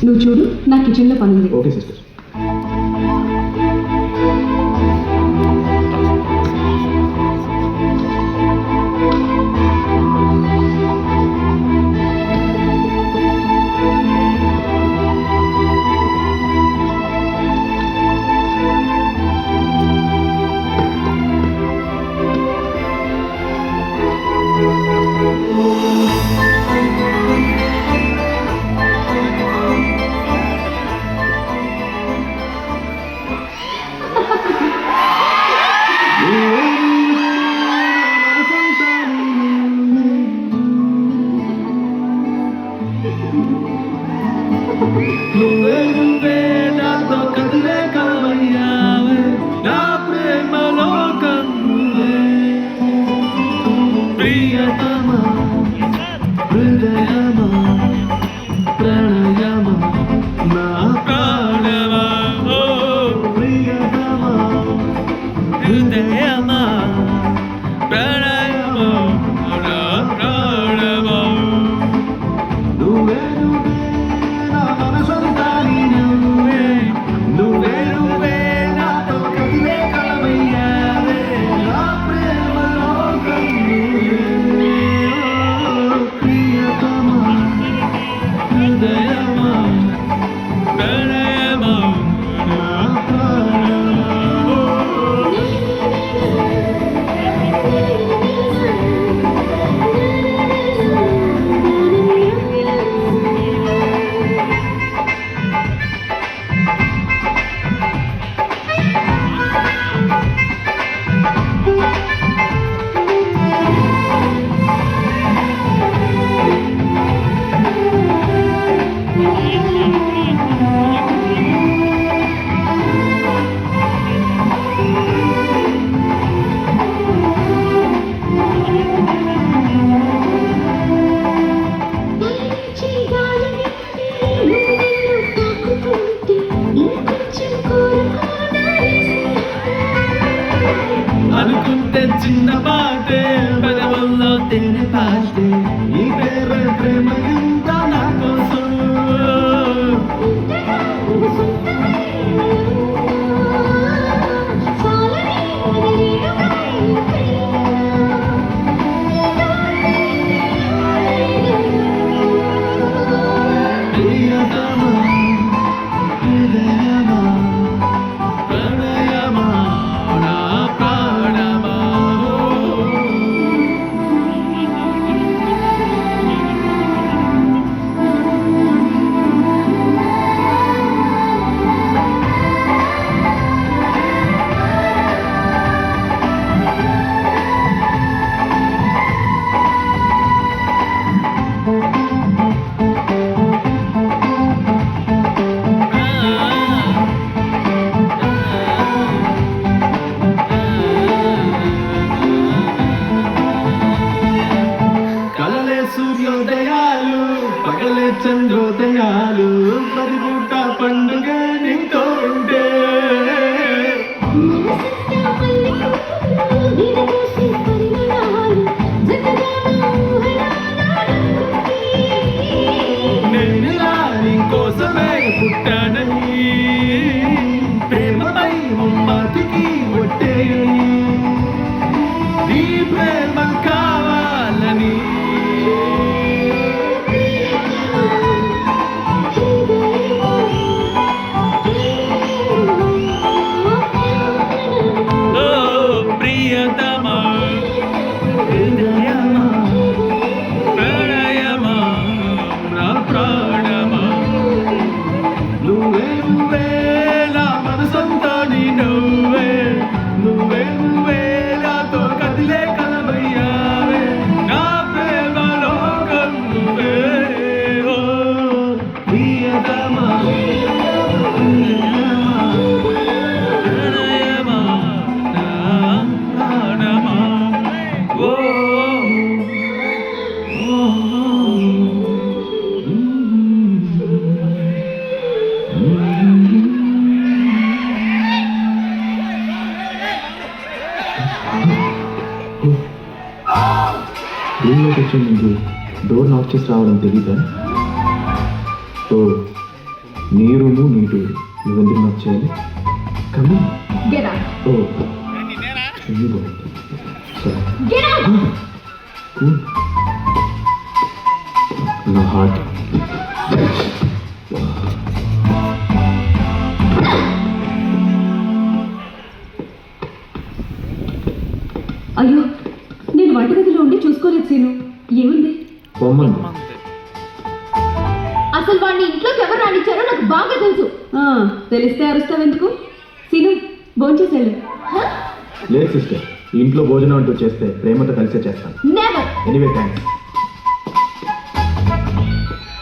నువ్వు చూడు, నా కిచెన్లో పని ఉంది. Okay sister. అనుకుంటే చిన్న పాటే పదవుల్లో తేనె పాటే ఈ పేరే ప్రేమ ఎంత నా కోసం సూర్యోదయాలు పగలే చంద్రోదయాలు పరిపూట పండుగ నీతో ఉంటే నేను నీ కోసమే పుట్టానని ప్రేమపై ముమ్మాటికి ఒట్టేయని నీ ప్రేమ కావాలని రూమ్లోకి వచ్చే ముందు డోర్ లాక్ చేసి రావడం తెలీదా? ఓ నీ రూము నీ టూరు నువ్వెందుకు నాకు చేయాలి కమి గెట్ అవుట్. ఓ ఇదిగో. సరే గెట్ అవుట్. కూల్ నా హార్ట్ అయ్యో నేను వంటగదిలో ఉండి చూసుకోలేదు సీను. ఏముంది? పొమ్మంది అసలు వాడిని ఇంట్లోకి ఎవరు రానిచ్చారో నాకు బాగా తెలుసు. తెలిస్తే అరుస్తావెందుకు? సీను భోంచేసేళ్ళు. లేదు సిస్టర్ ఇంట్లో భోజనం అంటూ చేస్తే ప్రేమతో కలిసే చేస్తాను నెవర్. Anyway thanks